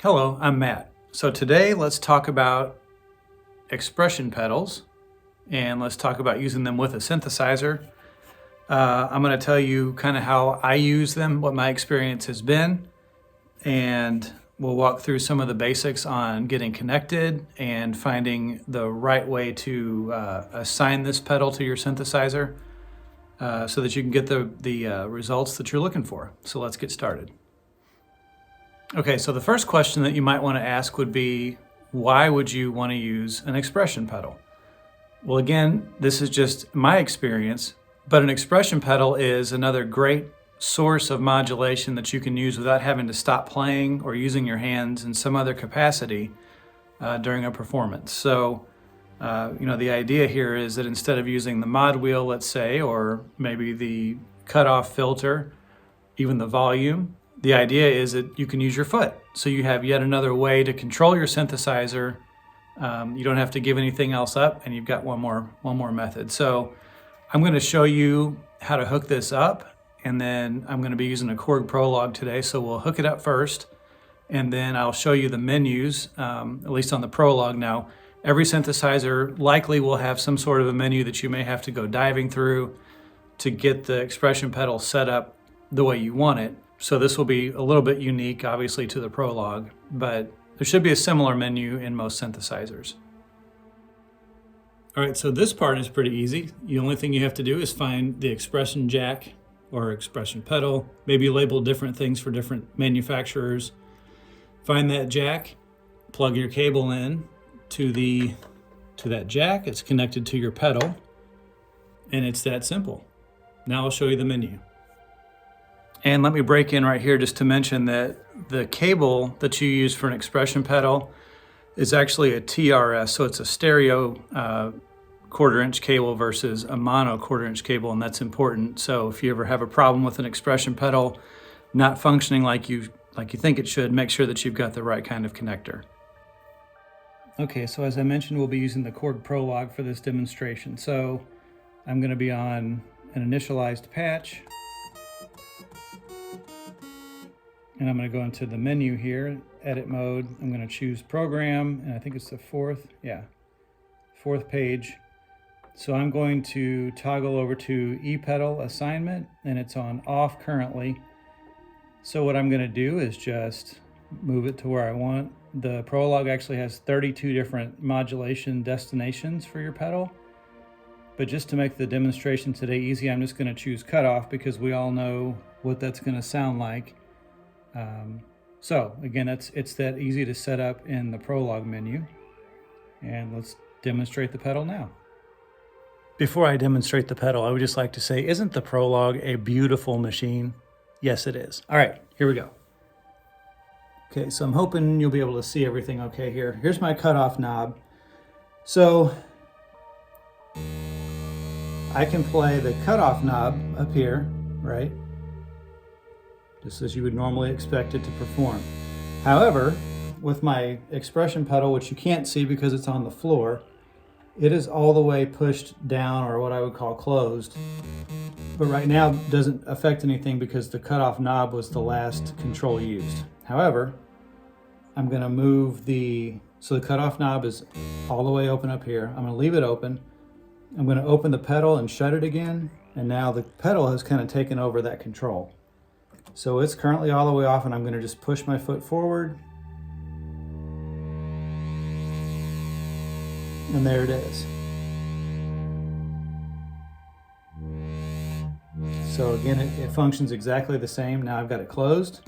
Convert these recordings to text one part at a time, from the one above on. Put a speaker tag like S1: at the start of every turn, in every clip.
S1: Hello, I'm Matt. So today let's talk about expression pedals and let's talk about using them with a synthesizer. I'm going to tell you kind of how I use them, what my experience has been, and we'll walk through some of the basics on getting connected and finding the right way to assign this pedal to your synthesizer so that you can get the results that you're looking for. So let's get started. Okay, so the first question that you might want to ask would be, why would you want to use an expression pedal? Well, again, this is just my experience, but an expression pedal is another great source of modulation that you can use without having to stop playing or using your hands in some other capacity during a performance. So, the idea here is that instead of using the mod wheel, let's say, or maybe the cutoff filter, even the volume, the idea is that you can use your foot. So you have yet another way to control your synthesizer. You don't have to give anything else up, and you've got one more method. So I'm going to show you how to hook this up, and then I'm going to be using a KORG prologue today. So we'll hook it up first, and then I'll show you the menus, at least on the prologue. Now, every synthesizer likely will have some sort of a menu that you may have to go diving through to get the expression pedal set up the way you want it. So this will be a little bit unique, obviously, to the prologue, but there should be a similar menu in most synthesizers. All right, so this part is pretty easy. The only thing you have to do is find the expression jack or expression pedal, maybe label different things for different manufacturers. Find that jack, plug your cable in to that jack. It's connected to your pedal, and it's that simple. Now I'll show you the menu. And let me break in right here just to mention that the cable that you use for an expression pedal is actually a TRS, so it's a stereo 1/4 inch cable versus a mono 1/4 inch cable, and that's important. So if you ever have a problem with an expression pedal not functioning like you think it should, make sure that you've got the right kind of connector. Okay, so as I mentioned, we'll be using the KORG prologue for this demonstration. So I'm going to be on an initialized patch. And I'm going to go into the menu here, edit mode. I'm going to choose program, and I think it's the fourth page. So I'm going to toggle over to E-pedal assignment, and it's on off currently. So what I'm going to do is just move it to where I want. The prologue actually has 32 different modulation destinations for your pedal. But just to make the demonstration today easy, I'm just going to choose cutoff because we all know what that's going to sound like. So again, it's that easy to set up in the prologue menu, and let's demonstrate the pedal now. Before I demonstrate the pedal, I would just like to say, isn't the prologue a beautiful machine? Yes, it is. All right, here we go. Okay, so I'm hoping you'll be able to see everything okay here. Here's my cutoff knob. So I can play the cutoff knob up here, right? Just as you would normally expect it to perform. However, with my expression pedal, which you can't see because it's on the floor, it is all the way pushed down, or what I would call closed. But right now it doesn't affect anything because the cutoff knob was the last control used. However, I'm going to move so the cutoff knob is all the way open up here. I'm going to leave it open. I'm going to open the pedal and shut it again, and now the pedal has kind of taken over that control. So it's currently all the way off, and I'm going to just push my foot forward. And there it is. So again, it functions exactly the same. Now I've got it closed.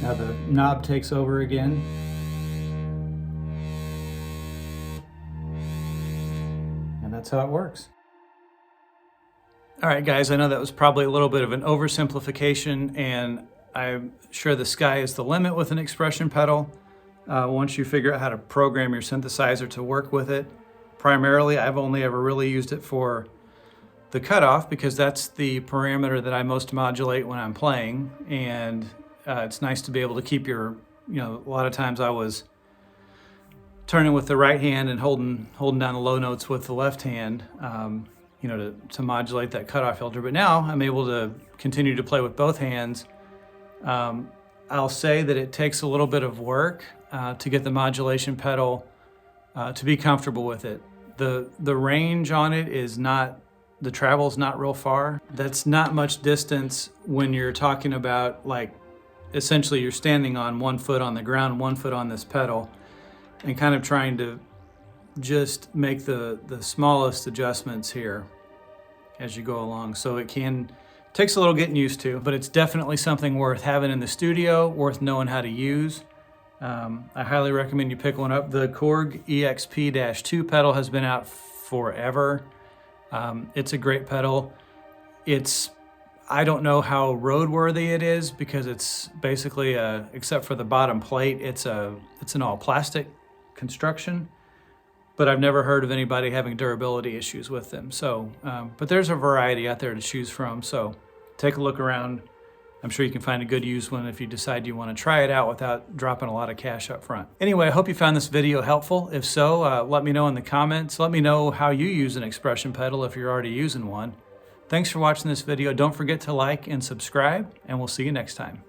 S1: Now the knob takes over again. And that's how it works. All right, guys, I know that was probably a little bit of an oversimplification, and I'm sure the sky is the limit with an expression pedal. Once you figure out how to program your synthesizer to work with it. Primarily, I've only ever really used it for the cutoff because that's the parameter that I most modulate when I'm playing, and it's nice to be able to keep a lot of times I was turning with the right hand and holding down the low notes with the left hand. To modulate that cutoff filter. But now I'm able to continue to play with both hands I'll say that it takes a little bit of work to get the modulation pedal to be comfortable with it. The range on it is not, the travel's not real far. That's not much distance when you're talking about, like, essentially you're standing on one foot on the ground, one foot on this pedal, and kind of trying to just make the smallest adjustments here as you go along. So it takes a little getting used to, but it's definitely something worth having in the studio, worth knowing how to use. I highly recommend you pick one up. The KORG Exp-2 pedal has been out forever. It's a great pedal. I don't know how roadworthy it is because it's basically except for the bottom plate, it's an all plastic construction. But I've never heard of anybody having durability issues with them. So, but there's a variety out there to choose from. So take a look around. I'm sure you can find a good used one if you decide you want to try it out without dropping a lot of cash up front. Anyway, I hope you found this video helpful. If so, let me know in the comments. Let me know how you use an expression pedal if you're already using one. Thanks for watching this video. Don't forget to like and subscribe, and we'll see you next time.